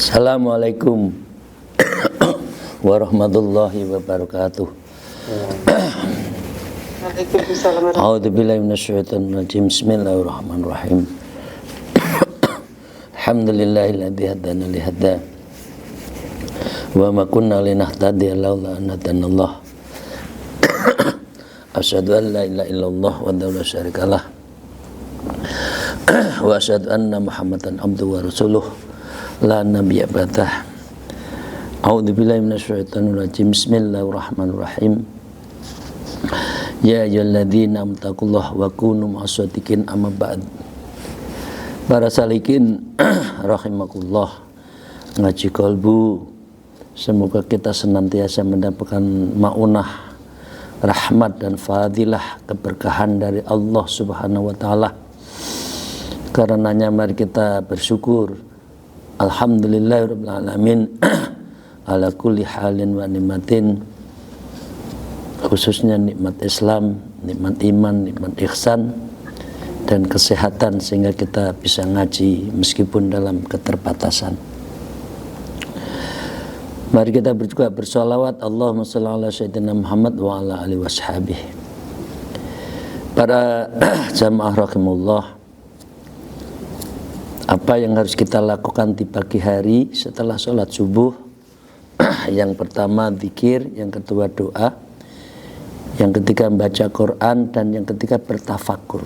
Assalamualaikum warahmatullahi wabarakatuh. Waalaikumsalam. A'udzubillahi minasyaitonir rajim. Bismillahirrahmanirrahim. Alhamdulillahilladzi hadana li hadza wa ma kunna linahtadiya laula an hadanallah. Asyhadu an la ilaha illallah wahdahu la syarikalah wa asyhadu anna Muhammadan abduhu wa rasuluh la nabiyya ba'dah. A'udzubillahi minasyaitonir rajim. Bismillahirrahmanirrahim. Ya ayyuhalladzina amtaqullaha wa kunu ma'as-shadiqin, amma ba'd. Para salikin rahimakumullah, ngaji kolbu, semoga kita senantiasa mendapatkan maunah, rahmat dan fadilah, keberkahan dari Allah Subhanahu wa taala. Karenanya mari kita bersyukur. Alhamdulillahirabbil alamin ala kulli halin wa nikmatin, khususnya nikmat Islam, nikmat iman, nikmat ihsan dan kesehatan sehingga kita bisa ngaji meskipun dalam keterbatasan. Mari kita juga bersolawat Allahumma shalli ala sayyidina Muhammad wa ala alihi washabihi. Para jamaah rahimullah, apa yang harus kita lakukan di pagi hari setelah sholat subuh? Yang pertama zikir, yang kedua doa, yang ketiga membaca Quran, dan yang ketiga bertafakur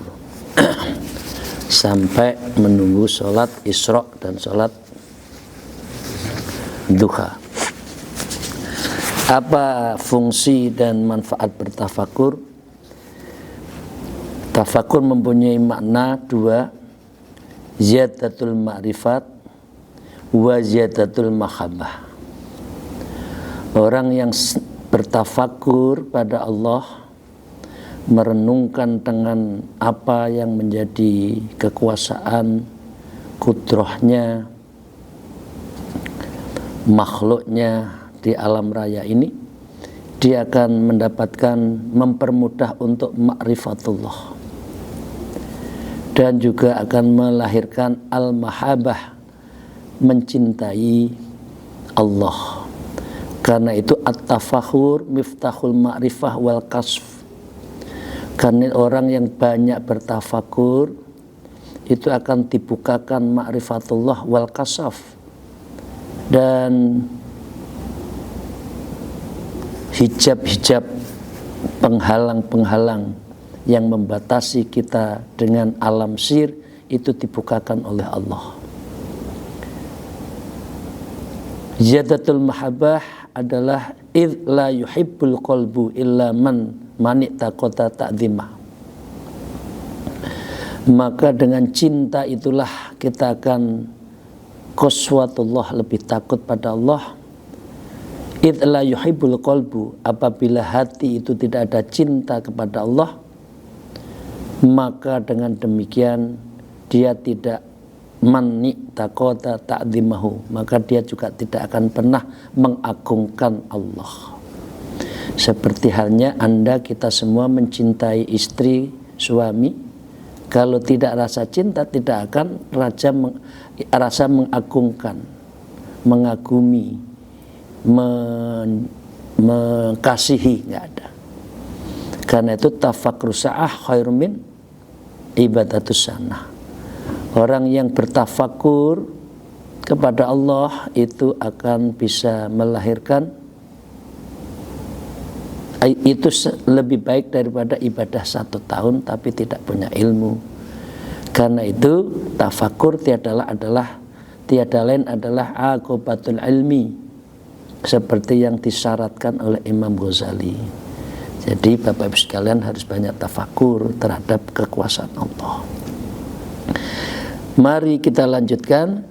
sampai menunggu sholat Isra dan sholat duha. Apa fungsi dan manfaat bertafakur? Tafakur mempunyai makna dua, ziyadatul ma'rifat wa ziyadatul mahabbah. Orang yang bertafakur pada Allah, merenungkan dengan apa yang menjadi kekuasaan, kudrahnya, makhluknya di alam raya ini, dia akan mendapatkan, mempermudah untuk ma'rifatullah, dan juga akan melahirkan al-mahabbah, mencintai Allah. Karena itu at-tafakhur miftahul ma'rifah wal kasf. Karena orang yang banyak bertafakur itu akan dibukakan ma'rifatullah wal kasaf, dan hijab-hijab, penghalang-penghalang yang membatasi kita dengan alam sir itu dibukakan oleh Allah. Ziyadatul mahabbah adalah idh la yuhibbul qalbu illa man mani'taqata ta'zimah. Maka dengan cinta itulah kita akan quswatullah, lebih takut pada Allah. Idh la yuhibbul qalbu, apabila hati itu tidak ada cinta kepada Allah, maka dengan demikian dia tidak mani'taqata ta'zimahu, maka dia juga tidak akan pernah mengagungkan Allah. Seperti halnya Anda, kita semua mencintai istri, suami, kalau tidak rasa cinta tidak akan rasa mengagungkan, mengagumi, mengasihi, nggak ada. Karena itu tafakur sa'ah khairun min ibadatus sanah. Orang yang bertafakur kepada Allah itu akan bisa melahirkan, itu lebih baik daripada ibadah 1 tahun tapi tidak punya ilmu. Karena itu tafakur tiada lain adalah aqibatul ilmi, seperti yang disyaratkan oleh Imam Ghazali. Jadi Bapak Ibu sekalian harus banyak tafakur terhadap kekuasaan Allah. Mari kita lanjutkan.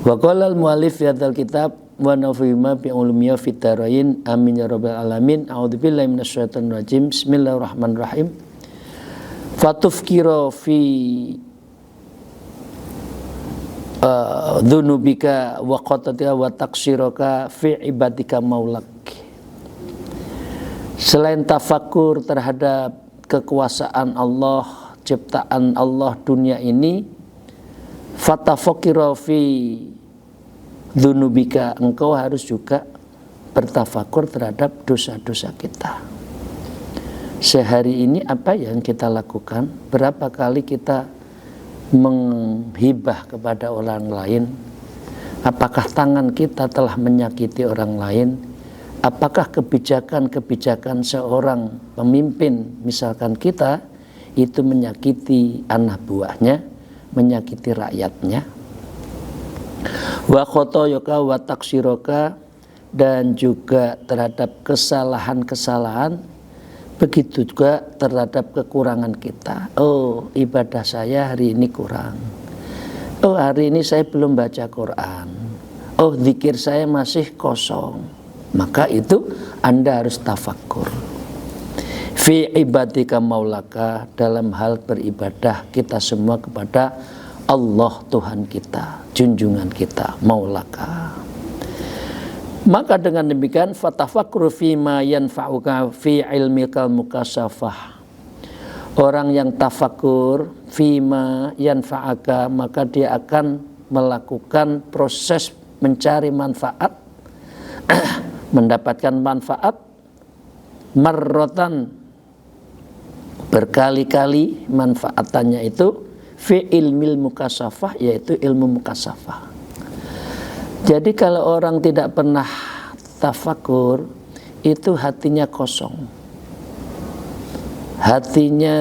Wa qala al-muallif fi hadzal kitab, wa nafa'ina bi ulumiyya fid dharain amin ya rabbal alamin. A'udzubillahi minasyaitonir rajim. Bismillahirrahmanirrahim. Fatufkira fi dzunubika wa qatatika wa taksiraka fi ibadika maulak. Selain tafakur terhadap kekuasaan Allah, ciptaan Allah dunia ini, fatafakira fi dzunubika, engkau harus juga bertafakur terhadap dosa-dosa kita. Sehari ini apa yang kita lakukan? Berapa kali kita menghibah kepada orang lain? Apakah tangan kita telah menyakiti orang lain? Apakah kebijakan-kebijakan seorang pemimpin, misalkan kita, itu menyakiti anak buahnya, menyakiti rakyatnya? Wa khotoyoka wa taksiroka, dan juga terhadap kesalahan-kesalahan, begitu juga terhadap kekurangan kita. Oh, ibadah saya hari ini kurang. Oh, hari ini saya belum baca Quran. Oh, zikir saya masih kosong. Maka itu Anda harus tafakkur. Fi ibadika maulaka, dalam hal beribadah kita semua kepada Allah Tuhan kita, junjungan kita, maulaka. Maka dengan demikian fatafakkur fima yanfa'uka fi ilmikal mukasafah. Orang yang tafakur fima yanfa'aka, maka dia akan melakukan proses mencari manfaat, mendapatkan manfaat marrotan, berkali-kali manfaatannya itu fi ilmil mukasafah, yaitu ilmu mukasafah. Jadi kalau orang tidak pernah tafakur, itu hatinya kosong, hatinya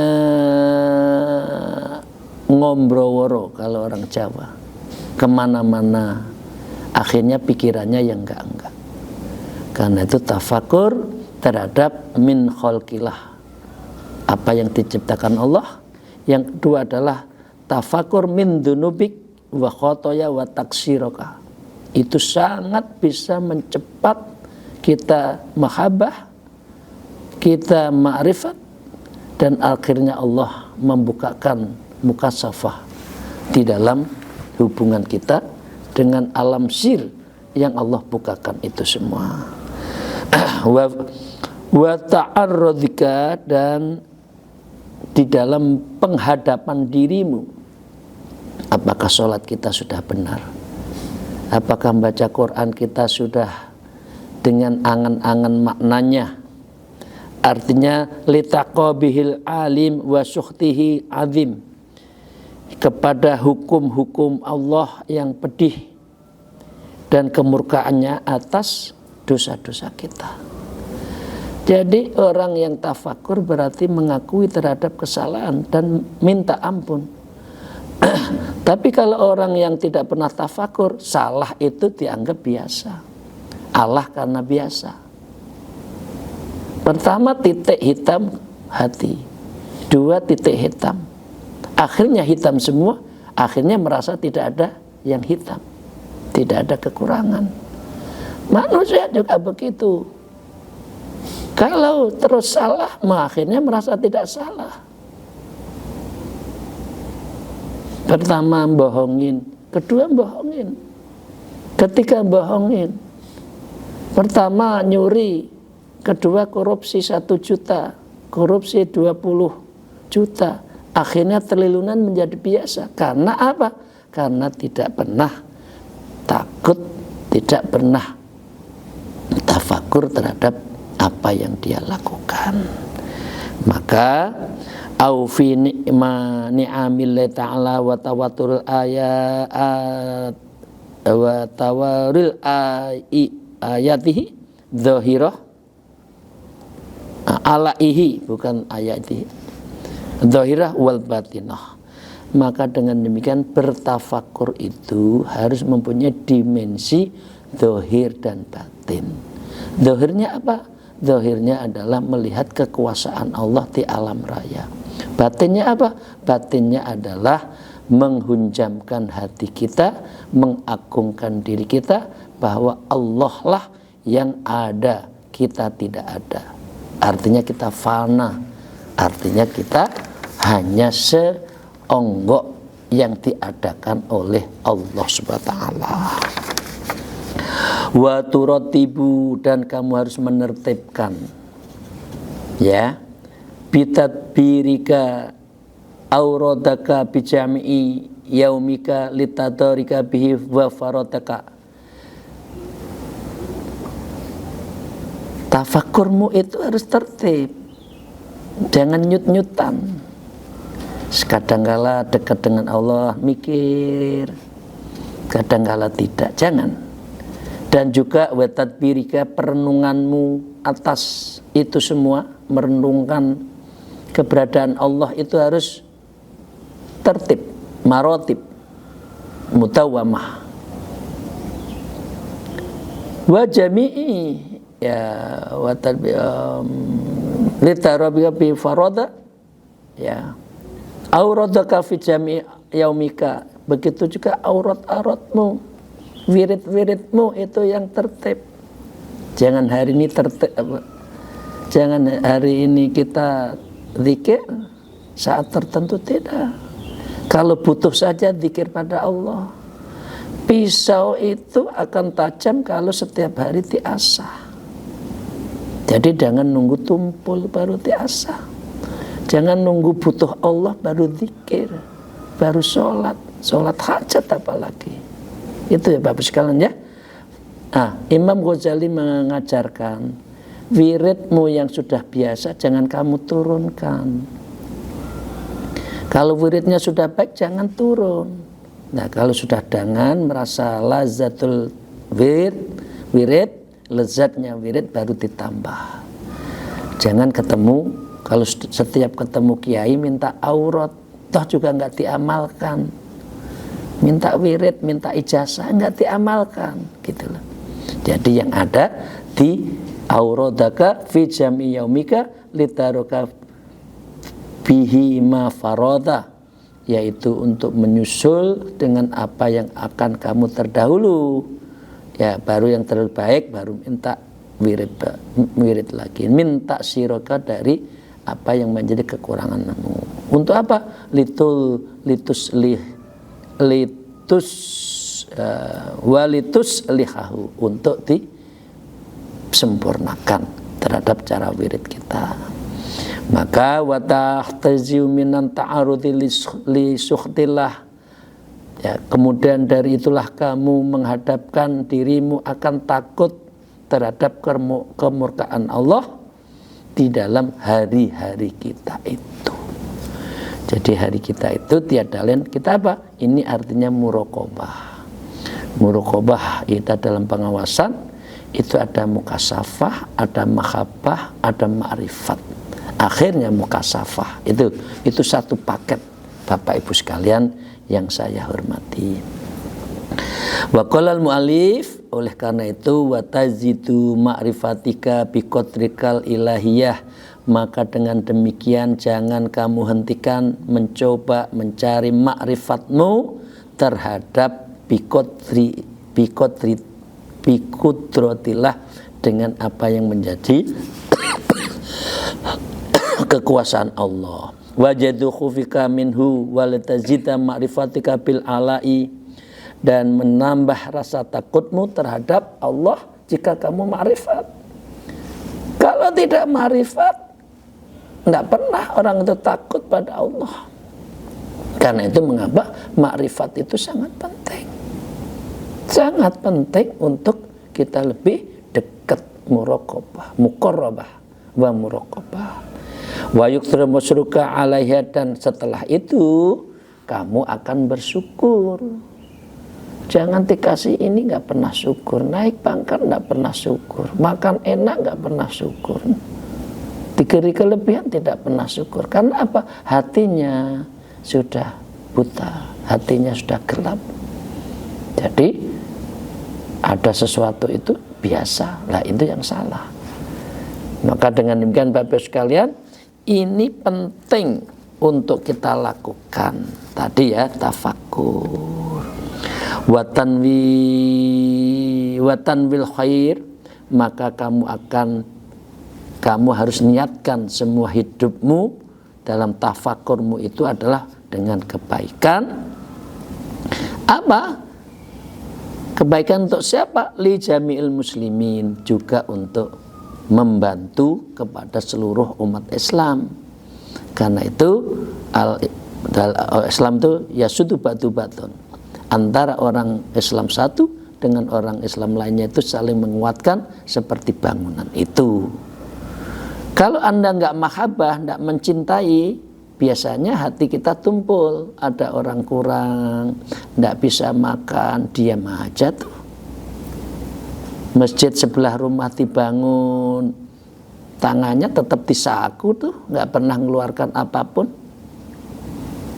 ngombroworo kalau orang Jawa, kemana-mana, akhirnya pikirannya yang enggak. Karena itu tafakur terhadap min khalqillah, apa yang diciptakan Allah. Yang kedua adalah tafakur min dzunubik wa khotoya wa taksiroka. Itu sangat bisa mencepat kita mahabbah, kita ma'rifat, dan akhirnya Allah membukakan mukasafah di dalam hubungan kita dengan alam sir yang Allah bukakan itu semua. Wa ta'arrudika, dan di dalam penghadapan dirimu, apakah sholat kita sudah benar, apakah membaca Quran kita sudah dengan angan-angan maknanya, artinya litaqabihil alim wa sukhtihi azim, kepada hukum-hukum Allah yang pedih dan kemurkaannya atas dosa-dosa kita. Jadi orang yang tafakur berarti mengakui terhadap kesalahan dan minta ampun. Tapi kalau orang yang tidak pernah tafakur, salah itu dianggap biasa. Allah karena biasa. Pertama, titik hitam hati. Dua, titik hitam. Akhirnya hitam semua, akhirnya merasa tidak ada yang hitam, tidak ada kekurangan. Manusia juga begitu. Kalau terus salah, akhirnya merasa tidak salah. Pertama bohongin, kedua bohongin, ketiga bohongin. Pertama nyuri, kedua korupsi 1 juta, korupsi 20 juta. Akhirnya triliunan menjadi biasa. Karena apa? Karena tidak pernah takut, tidak pernah tafakur terhadap apa yang dia lakukan. Maka au fi ni'amillahi ta'ala wa tawaturul ayat wa tawaril ayatihi dzahirah alaihi, bukan ayatihi, dzahirah wal batinah. Maka dengan demikian bertafakur itu harus mempunyai dimensi dzahir dan batin. Dzahirnya apa? Dzahirnya adalah melihat kekuasaan Allah di alam raya. Batinnya apa? Batinnya adalah menghunjamkan hati kita, mengagungkan diri kita, bahwa Allah lah yang ada, kita tidak ada. Artinya kita fana, artinya kita hanya seonggok yang diadakan oleh Allah Subhanahu wa taala. Wa turatibu, dan kamu harus menertibkan, ya, bitadbirika auradaka bijami'i yaumika litadorika bihi wa faradaka. Tafakurmu itu harus tertib, jangan nyut-nyutan. Kadangkala dekat dengan Allah mikir, kadangkala tidak, jangan. Dan juga watadbirika, perenunganmu atas itu semua, merenungkan keberadaan Allah itu harus tertib, marotib, mutawamah. Wa jami'i, ya, litarabika bi farada, ya, auradaka fi jami' yaumika, begitu juga aurat-auratmu, wirid-wiridmu itu yang tertib. Jangan hari ini tertib, jangan hari ini kita zikir saat tertentu, tidak. Kalau butuh saja zikir pada Allah. Pisau itu akan tajam kalau setiap hari diasah. Jadi jangan nunggu tumpul baru diasah. Jangan nunggu butuh Allah baru zikir, baru sholat hajat apalagi. Itu ya Bapak sekalian ya. Imam Ghazali mengajarkan, wiridmu yang sudah biasa jangan kamu turunkan. Kalau wiridnya sudah baik jangan turun. Nah, kalau sudah dengan merasa lazatul wirid, lezatnya wirid baru ditambah. Jangan ketemu, kalau setiap ketemu kiai minta aurat, toh juga nggak diamalkan. Minta wirid, minta ijazah, nggak diamalkan, gitu loh. Jadi yang ada di auradaka fi jami yaumika litaroka bihi ma farada, yaitu untuk menyusul dengan apa yang akan kamu terdahulu. Ya, baru yang terlalu baik, baru minta wirid lagi. Minta siroka dari apa yang menjadi kekuranganmu. Untuk apa? Walitus lihahu, untuk disempurnakan terhadap cara wirid kita. Maka watahtaziu minan ta'arudi li sukhtillah, ya, kemudian dari itulah kamu menghadapkan dirimu akan takut terhadap kemurkaan Allah di dalam hari-hari kita itu. Jadi hari kita itu tiada lain, kita apa? Ini artinya muraqabah. Muraqabah itu dalam pengawasan itu ada mukasafah, ada mahabbah, ada ma'rifat. Akhirnya mukasafah. Itu satu paket Bapak Ibu sekalian yang saya hormati. Wa qala al-mu'allif, oleh karena itu watazidu ma'rifatika biqadrikal ilahiyah, maka dengan demikian jangan kamu hentikan mencoba mencari ma'rifatmu terhadap biqudratillah, dengan apa yang menjadi kekuasaan Allah. Wajadu khufika minhu walatazida ma'rifatika bil alai, dan menambah rasa takutmu terhadap Allah jika kamu ma'rifat. Kalau tidak ma'rifat, tidak pernah orang itu takut pada Allah. Karena itu mengapa ma'rifat itu sangat penting. Sangat penting untuk kita lebih dekat muraqabah, muqarrabah wa muraqabah. Wa yukthir masyruka alaiha, dan setelah itu kamu akan bersyukur. Jangan dikasih ini nggak pernah syukur, naik pangkat nggak pernah syukur, makan enak nggak pernah syukur, diberi kelebihan tidak pernah syukur. Karena apa? Hatinya sudah buta, hatinya sudah gelap. Jadi ada sesuatu itu biasa, lah itu yang salah. Maka dengan demikian Bapak sekalian, ini penting untuk kita lakukan. Tadi ya, tafakur. watanwil khair, maka kamu harus niatkan semua hidupmu dalam tafakurmu itu adalah dengan kebaikan. Apa? Kebaikan untuk siapa? Li jami'il muslimin, juga untuk membantu kepada seluruh umat Islam. Karena itu Islam itu yasudu batu-batun, antara orang Islam satu dengan orang Islam lainnya itu saling menguatkan seperti bangunan itu. Kalau Anda nggak mahabbah, nggak mencintai, biasanya hati kita tumpul. Ada orang kurang, nggak bisa makan, diam aja tuh. Masjid sebelah rumah dibangun, tangannya tetap disaku tuh, nggak pernah mengeluarkan apapun.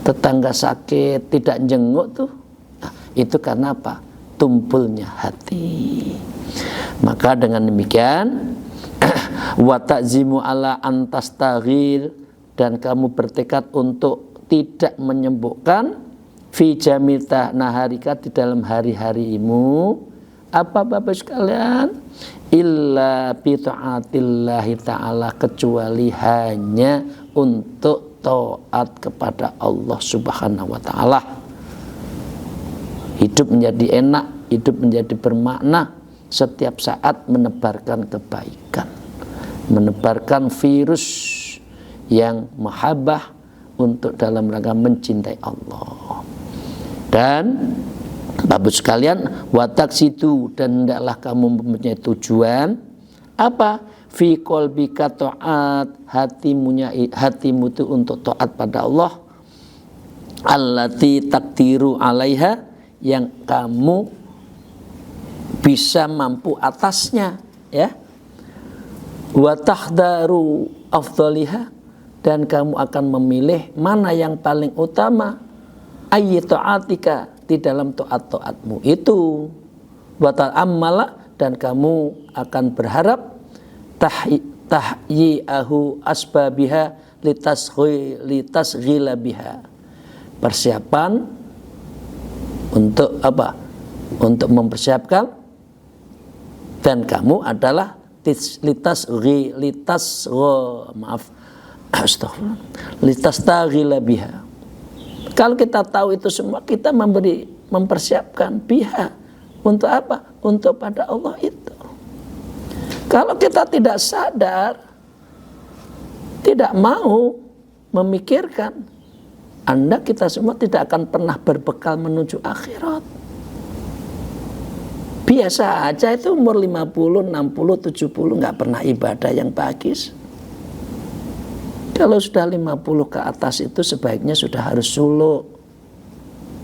Tetangga sakit, tidak jenguk tuh. Nah, itu karena apa? Tumpulnya hati. Maka dengan demikian wa ta'zimu ala antastaghil, dan kamu bertekad untuk tidak menyembuhkan fi jamita naharika, di dalam hari-harimu, apa Bapak sekalian, illa bi taatillahi ta'ala, kecuali hanya untuk taat kepada Allah Subhanahu wa ta'ala. Hidup menjadi enak, hidup menjadi bermakna setiap saat menebarkan kebaikan, menebarkan virus yang mahabbah untuk dalam rangka mencintai Allah. Dan Bapak sekalian, watak situ, dan hendaklah kamu mempunyai tujuan apa? Fi qalbika ta'at, hatimu itu untuk taat pada Allah. Allati takdiru alaiha, yang kamu bisa mampu atasnya, ya. Wa tahdaru afdaliha, dan kamu akan memilih mana yang paling utama, ayyi ta'atika, di dalam taat-taatmu itu. Wa ta'ammala, dan kamu akan berharap tahyi'ahu asbabiha litasghila biha, persiapan untuk apa? Untuk mempersiapkan, dan kamu adalah litastaghila biha. Kalau kita tahu itu semua, kita mempersiapkan biha untuk apa? Untuk pada Allah itu. Kalau kita tidak sadar, tidak mau memikirkan, kita semua tidak akan pernah berbekal menuju akhirat. Biasa aja itu umur 50, 60, 70 nggak pernah ibadah yang bagus. Kalau sudah 50 ke atas itu sebaiknya sudah harus suluk,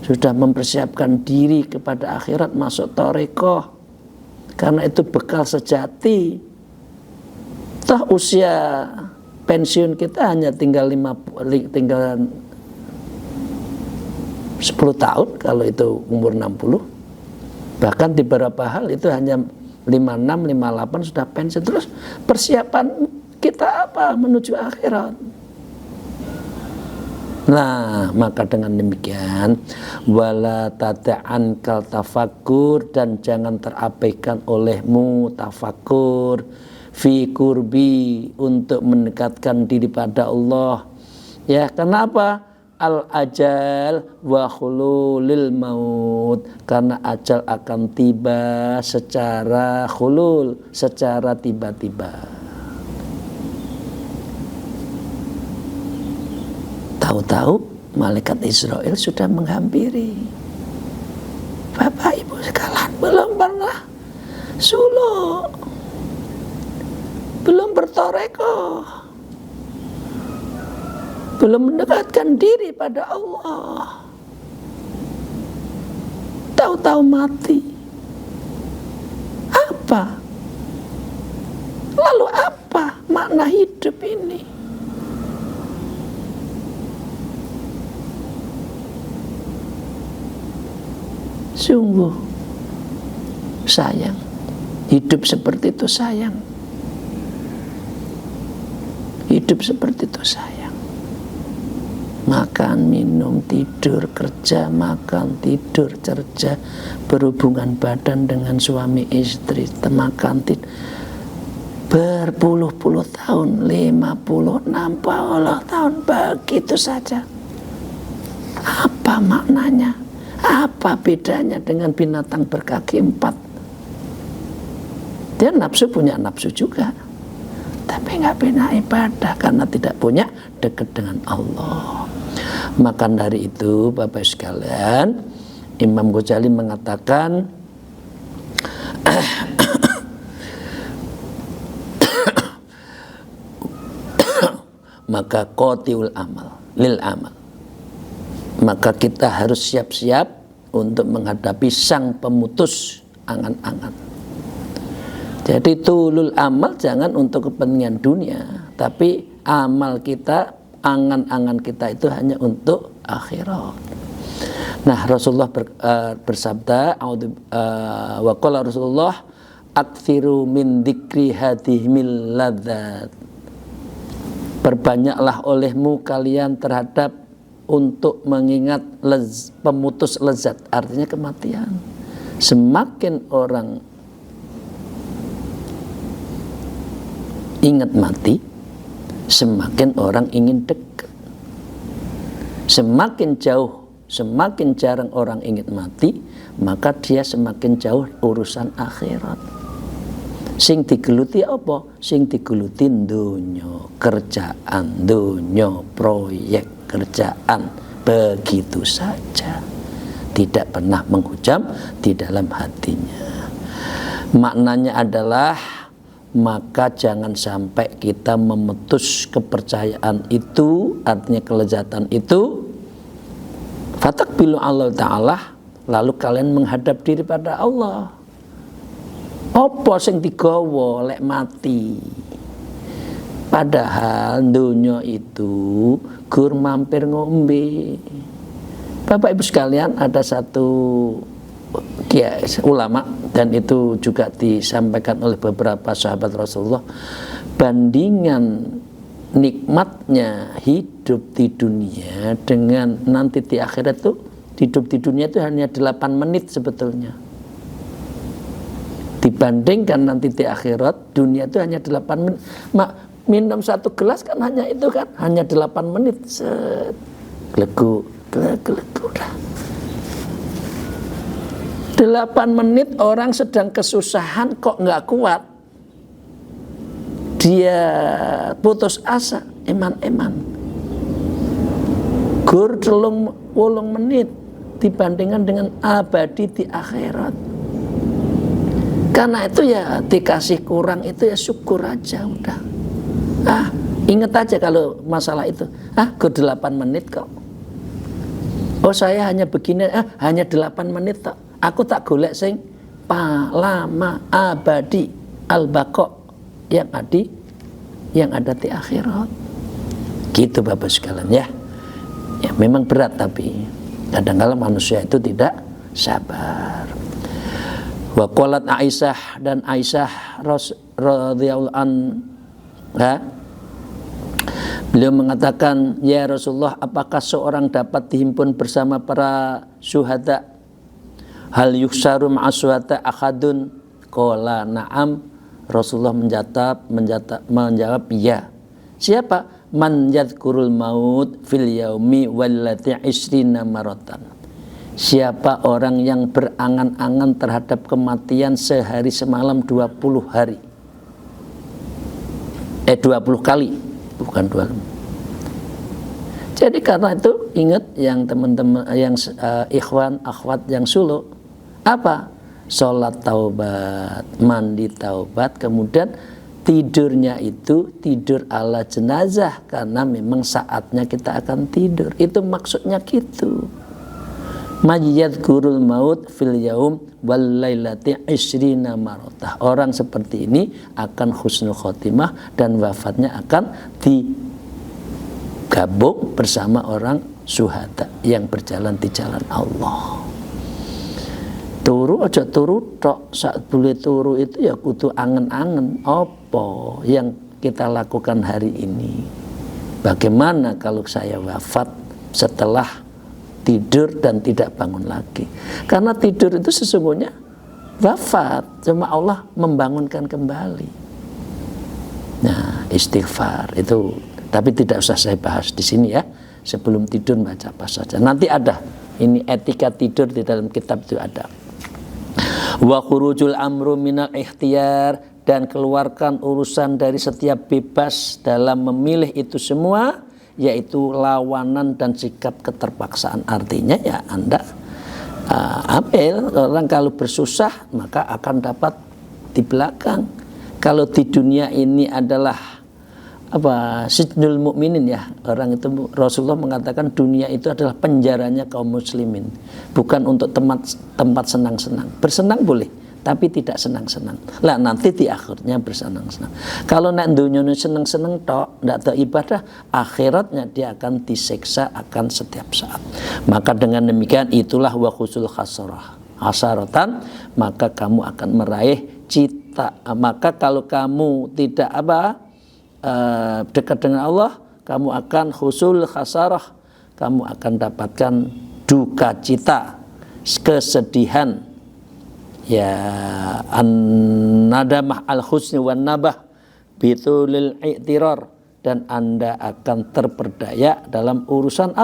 sudah mempersiapkan diri kepada akhirat, masuk thariqah, karena itu bekal sejati. Toh usia pensiun kita hanya tinggal 10 tahun kalau itu umur 60. Bahkan di beberapa hal itu hanya 56, 58 sudah pensiun. Terus persiapan kita apa menuju akhirat? Nah, maka dengan demikian, wala tada'an kal tafakur, dan jangan terabaikan olehmu tafakur fi kurbi, untuk mendekatkan diri pada Allah. Ya, kenapa? Al ajal wa khululil maut, karena ajal akan tiba secara khulul, secara tiba-tiba. Tahu-tahu malaikat Israel sudah menghampiri. Bapak Ibu sekalian, belum pernah suluk, belum berthariqah, belum mendekatkan diri pada Allah, tahu-tahu mati. Apa? Lalu apa makna hidup ini? Sungguh sayang, hidup seperti itu sayang, hidup seperti itu sayang. Makan, minum, tidur, kerja, makan, tidur, kerja, berhubungan badan dengan suami istri, makan, tidur, berpuluh-puluh tahun, 50, 60 tahun, begitu saja. Apa maknanya? Apa bedanya dengan binatang berkaki 4? Dia nafsu, punya nafsu juga, tapi nggak punya ibadah karena tidak punya dekat dengan Allah. Maka dari itu Bapak sekalian, Imam Ghazali mengatakan maka qatiul amal lil amal, maka kita harus siap-siap untuk menghadapi sang pemutus angan-angan. Jadi tulul amal jangan untuk kepentingan dunia, tapi amal kita, angan-angan kita itu hanya untuk akhirat. Nah, Rasulullah bersabda, wa qala Rasulullah, aktsiru min dzikri hadhimil ladzat. Perbanyaklah olehmu kalian terhadap untuk mengingat pemutus lezat, artinya kematian. Semakin orang ingat mati, semakin orang ingin dekat. Semakin jauh, semakin jarang orang ingin mati, maka dia semakin jauh urusan akhirat. Sing digeluti apa? Sing digeluti dunya, kerjaan, dunya, proyek, kerjaan, begitu saja. Tidak pernah menghujam di dalam hatinya. Maknanya adalah, maka jangan sampai kita memutus kepercayaan itu, artinya kelezatan itu. Fatakbilu Allah Ta'ala, lalu kalian menghadap diri pada Allah. Apa sing digawa lek mati? Padahal dunia itu gur mampir ngombe. Bapak Ibu sekalian, ada satu ulama, dan itu juga disampaikan oleh beberapa sahabat Rasulullah, bandingan nikmatnya hidup di dunia dengan nanti di akhirat itu, hidup di dunia itu hanya 8 menit sebetulnya. Dibandingkan nanti di akhirat, dunia itu hanya 8 menit. Minum 1 gelas kan hanya itu kan, hanya 8 menit. Glegu udah. 8 menit orang sedang kesusahan kok nggak kuat, dia putus asa, eman-eman. Gur 8 menit dibandingkan dengan abadi di akhirat. Karena itu ya dikasih kurang itu ya syukur aja udah. Ingat aja kalau masalah itu. Gur 8 menit kok. Oh saya hanya begini, hanya 8 menit kok. Aku tak golek sing lama, abadi, al-baqa, yang ada di akhirat. Gitu Bapak sekalian ya. Ya memang berat, tapi kadang-kadang manusia itu tidak sabar. Wa qalat Aisyah, dan Aisyah radhiyallahu anha, beliau mengatakan, ya Rasulullah, apakah seorang dapat dihimpun bersama para syuhada? Hal yuhsaru ma'asyuhada akhadun? Qala na'am. Rasulullah menjawab ya. Siapa? Man yadhkurul maut fil yaumi wallati 20 maratan. Siapa orang yang berangan-angan terhadap kematian sehari semalam 20 hari. 20 kali, bukan 20. Jadi karena itu ingat yang teman-teman, yang ikhwan, akhwat yang suluk, apa? Sholat taubat, mandi taubat, kemudian tidurnya itu tidur ala jenazah, karena memang saatnya kita akan tidur. Itu maksudnya gitu. Majyadkurul maut fil yaum wal lailati 20 marotah. Orang seperti ini akan husnul khotimah dan wafatnya akan digabung bersama orang syuhada yang berjalan di jalan Allah. Turu aja turu tok, saat boleh turu itu ya kudu angen-angen apa yang kita lakukan hari ini. Bagaimana kalau saya wafat? setelah tidur dan tidak bangun lagi. Karena tidur itu sesungguhnya wafat, cuma Allah membangunkan kembali. Nah, istighfar itu, tapi tidak usah saya bahas di sini ya. Sebelum tidur baca apa saja. Nanti ada, ini etika tidur di dalam kitab itu ada. Wa khurujul amru minal ikhtiyar, dan keluarkan urusan dari setiap bebas dalam memilih itu semua, yaitu lawanan dan sikap keterpaksaan. Artinya ya Anda ambil, orang kalau bersusah maka akan dapat di belakang. Kalau di dunia ini adalah sijnul mukminin ya, orang itu Rasulullah mengatakan dunia itu adalah penjaranya kaum muslimin, bukan untuk tempat senang-senang. Bersenang boleh, tapi tidak senang-senang. Lah nanti di akhirnya bersenang-senang. Kalau nak dunia senang-senang tok, ndak ada ibadah, akhiratnya dia akan disiksa akan setiap saat. Maka dengan demikian itulah wa khusul hasaratan, maka kamu akan meraih cita. Maka kalau kamu tidak dekat dengan Allah, kamu akan khusul khasarah, kamu akan dapatkan duka cita, kesedihan, ya an-nadamah al-husni wan nabah bitulil i'tirar, dan Anda akan terperdaya dalam urusan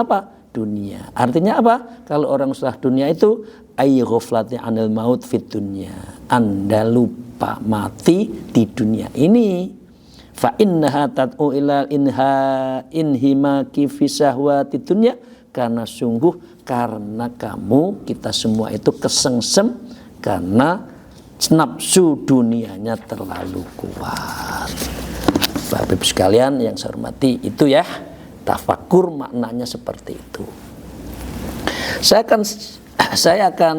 dunia. Artinya kalau orang sudah dunia itu ay ghaflati anil maut fit dunya, Anda lupa mati di dunia ini. Fa innaha tad'u ila inhimaki fi syahwati dunya, karena sungguh karena kita semua itu kesengsem karena nafsu dunianya terlalu kuat. Bapak Ibu sekalian yang saya hormati, itu ya tafakur maknanya seperti itu. Saya akan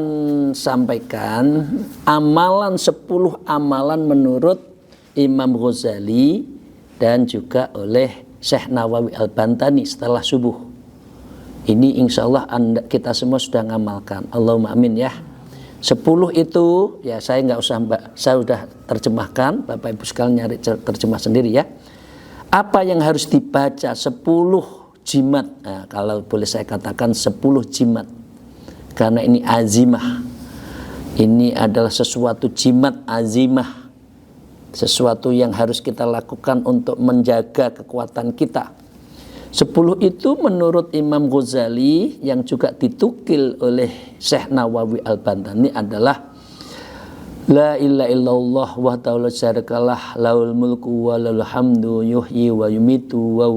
sampaikan amalan 10 amalan menurut Imam Ghazali dan juga oleh Syekh Nawawi Al-Bantani setelah subuh. Ini insya Allah kita semua sudah ngamalkan. Allahumma amin ya. 10 itu ya saya nggak usah saya sudah terjemahkan. Bapak Ibu sekalian nyari terjemah sendiri ya. Apa yang harus dibaca 10 jimat. Nah, kalau boleh saya katakan 10 jimat. Karena ini azimah. Ini adalah sesuatu jimat azimah. Sesuatu yang harus kita lakukan untuk menjaga kekuatan kita. 10 itu menurut Imam Ghazali yang juga ditukil oleh Syekh Nawawi Al-Bantani adalah la ilaha illallah wahdahu la syarikalah lahul mulku wa lahul hamdu yuhyi wa yumitu wa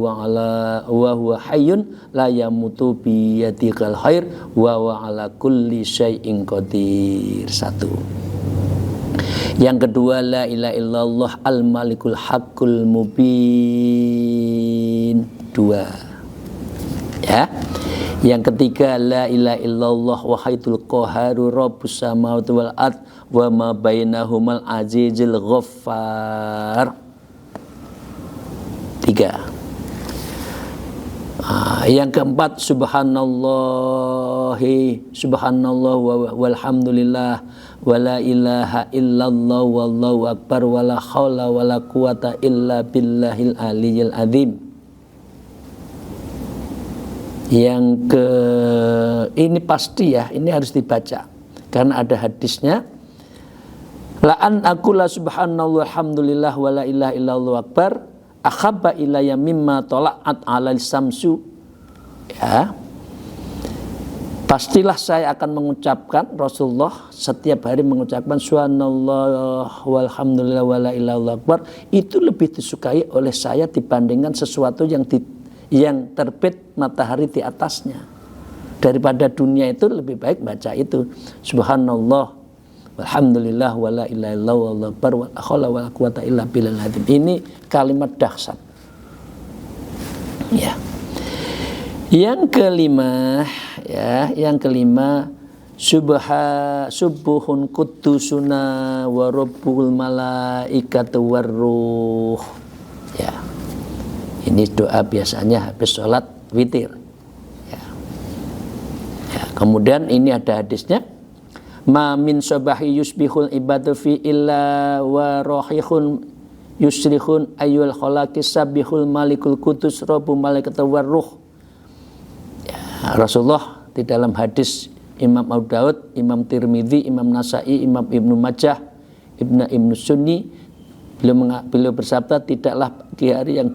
huwa hayyun la yamutu bi yadikal khair wa ala kulli syai'in qadir. 1. Yang kedua, la ilaha illallah al-malikul haqqul mubin. 2. Ya. Yang ketiga, la ilaha illallah wahidul qaharu rabbus samawati wal ard wa ma bainahumal azizil ghaffar. 3. Yang keempat, subhanallah walhamdulillah wa la ilaha illallah wallahu akbar wa la haula wa la quwata illa billahil aliyyil azim. Ini pasti ya, ini harus dibaca karena ada hadisnya. La an aqula subhanallah walhamdulillah wa la ilaha illallah akbar akhabba ilayya mimma tala'at 'alal samsu. Ya. Pastilah saya akan mengucapkan, Rasulullah setiap hari mengucapkan subhanallah walhamdulillah wa la ilaha illallah akbar, itu lebih disukai oleh saya dibandingkan sesuatu yang terbit matahari di atasnya. Daripada dunia itu lebih baik baca itu subhanallah walhamdulillah wa la ilaha illallah wallahu akbar wa la haula wa la quwata illa billahil azim. Ini kalimat dahsyat. Ya. Yang kelima subuhun quddusuna wa rabbul malaikatu warruh. Ya. Ini doa biasanya habis sholat witir. Ya. Ya. Kemudian ini ada hadisnya. Ma min sabahi yusbihul ibadu fi illa wa rohihun yusrihun ayyul khalaqis sabihul malikul kudus rabbu malaikatu warruh. Ya. Rasulullah di dalam hadis Imam Abu Daud, Imam Tirmidzi, Imam Nasai, Imam Ibnu Majah, Ibnu Sunni, beliau bersabda, tidaklah pagi hari yang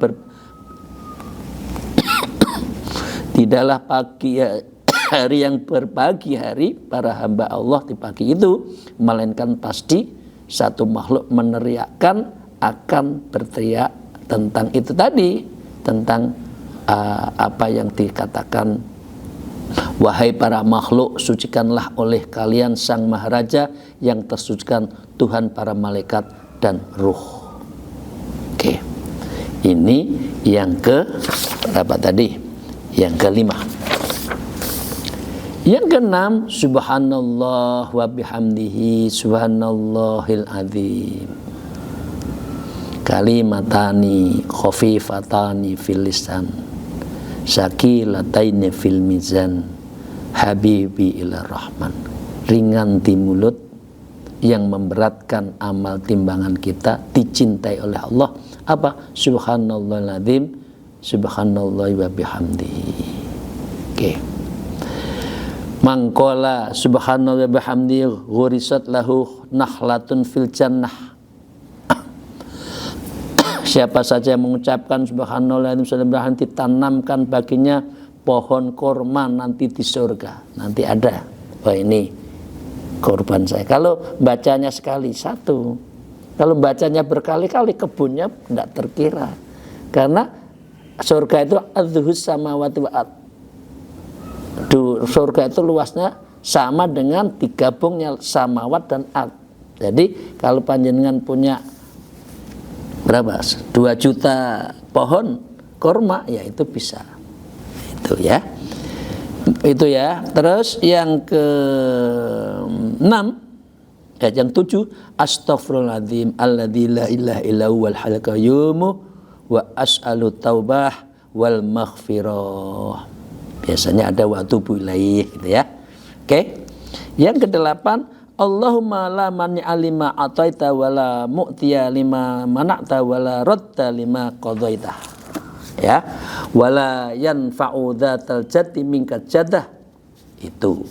tidaklah pagi hari yang berpagi hari para hamba Allah di pagi itu, melainkan pasti satu makhluk meneriakkan akan berteriak tentang itu tadi, tentang apa yang dikatakan, wahai para makhluk, sucikanlah oleh kalian Sang Maharaja yang tersucikan, Tuhan para malaikat dan ruh. Oke, ini yang ke berapa tadi? Yang kelima. Yang keenam, subhanallah wa bihamdihi subhanallahil azim. Kalimatani khafifatani fil lisan, sakilataini fil mizan, habibi ila rahman. Ringan di mulut, yang memberatkan amal timbangan kita, dicintai oleh Allah. Apa? Subhanallahil azim, subhanallah wa bihamdihi. Oke. Mangkola subhanallah wa bihamdihi ghurisat lahu nahlatun fil jannah. Siapa saja yang mengucapkan subhanallah wa ditanamkan baginya pohon korma nanti di surga. Nanti ada. Wah, ini korban saya. Kalau bacanya sekali satu, kalau bacanya berkali-kali kebunnya tidak terkira. Karena surga itu adzuhus samawati wa ard. Surga itu luasnya sama dengan digabungnya samawat dan ard. Jadi kalau panjenengan punya berapa? 2 juta pohon korma, ya itu bisa. Itu ya. Itu ya. Terus yang ke-6, yang 7, astaghfirullahaladzim alladzi la ilaha illa huwal hayyul qayyum wa as'alu taubah wal maghfirah. Biasanya ada wa atubu ilaih gitu ya. Oke. Yang ke-8, Allahumma la mani'a lima ataita wa la mu'tiya lima mana'ta wa la radda lima qadaita. Ya. Wa la yanfa'u dzatal jaddi minka jaddah. Itu.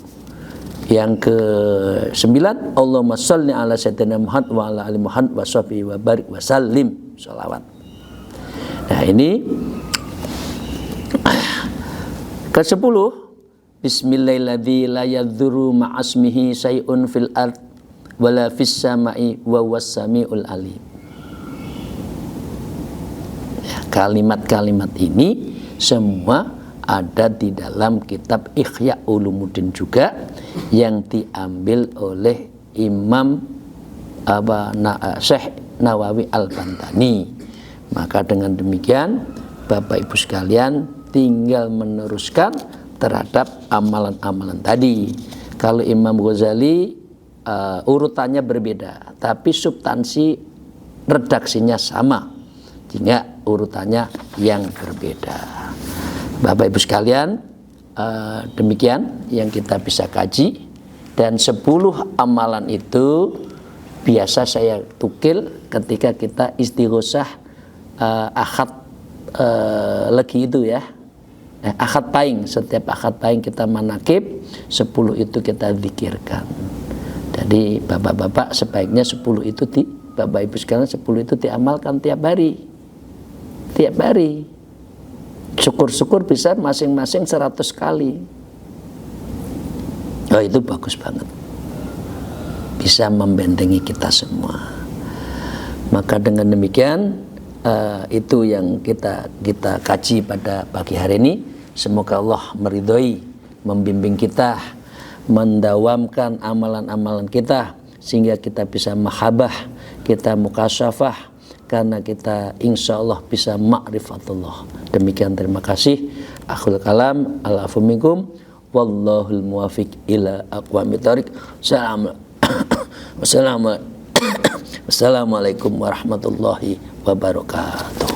Yang ke-9, Allahumma shalli ala sayyidina Muhammad wa ala ali Muhammad wa sahbihi wa barik wa sallim. Shalawat. Nah, ini ke-10, bismillahilladzi la yadhurru ma'asmihi syai'un fil ard wala fis sama'i wa huwas samiul alim. Ya, kalimat-kalimat ini semua ada di dalam kitab Ihya Ulumuddin juga, yang diambil oleh Imam Syekh Nawawi Al-Bantani. Maka dengan demikian Bapak Ibu sekalian tinggal meneruskan terhadap amalan-amalan tadi. Kalau Imam Ghazali urutannya berbeda, tapi substansi redaksinya sama, sehingga urutannya yang berbeda. Bapak Ibu sekalian, demikian yang kita bisa kaji. Dan 10 amalan itu biasa saya tukil ketika kita istighosah akad lagi itu ya. Akad paing, setiap akad paing kita manakib, 10 itu kita zikirkan. Jadi bapak-bapak sebaiknya 10 itu Bapak Ibu sekalian 10 itu diamalkan tiap hari. Tiap hari. Syukur-syukur bisa masing-masing 100 kali. Oh, itu bagus banget. Bisa membentengi kita semua. Maka dengan demikian itu yang kita kaji pada pagi hari ini. Semoga Allah meridhoi, membimbing kita, mendawamkan amalan-amalan kita, sehingga kita bisa mahabbah, kita mukasyafah, karena kita insya Allah bisa ma'rifatullah. Demikian, terima kasih. Akhul kalam, al-afu minkum, wallahul muwafiq ila aqwamit thoriq. Wassalamualaikum warahmatullahi wabarakatuh.